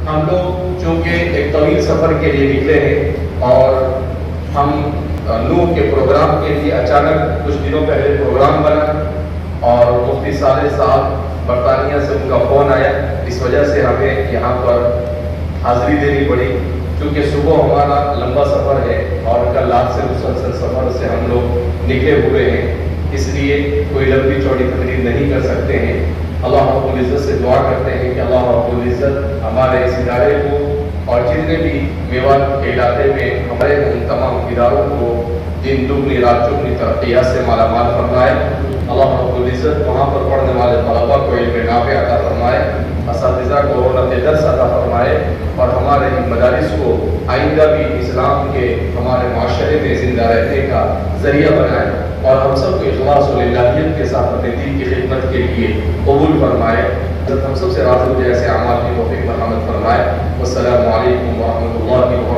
ہم لوگ چونکہ ایک طویل سفر کے لیے نکلے ہیں اور ہم نور کے پروگرام کے لیے اچانک کچھ دنوں پہلے پروگرام بنا اور مفتی صالح صاحب برطانیہ سے ان کا فون آیا، اس وجہ سے ہمیں یہاں پر حاضری دینی پڑی۔ چونکہ صبح ہمارا لمبا سفر ہے اور کل رات سے مسلسل سفر سے ہم لوگ نکلے ہوئے ہیں، اس لیے کوئی لمبی چوڑی تقریر نہیں کر سکتے ہیں۔ اللہ رب العزت سے دعا کرتے ہیں کہ اللہ رب العزت ہمارے اس ادارے کو اور جتنے بھی میوات کے علاقے میں ہمارے ان تمام اداروں کو دن دگنی رات چگنی ترقیات سے مالا مال فرمائے۔ اللہ رب العزت وہاں پر پڑھنے والے طلباء کو علم نافع عطا فرمائے، اساتذہ کو رونق درس عطا فرمائے اور ہمارے ان مدارس کو آئندہ بھی اسلام کے ہمارے معاشرے میں زندہ رہنے کا ذریعہ بنائے اور ہم سب کو اخلاص و للہیت کے ساتھ اپنے دین کی خدمت کے لیے قبول فرمائے۔ ہم سب سے راضی ہو جائے ایسے اعمال کی توفیق مرحمت فرمائے۔ والسلام علیکم ورحمۃ اللہ وبرکاتہ۔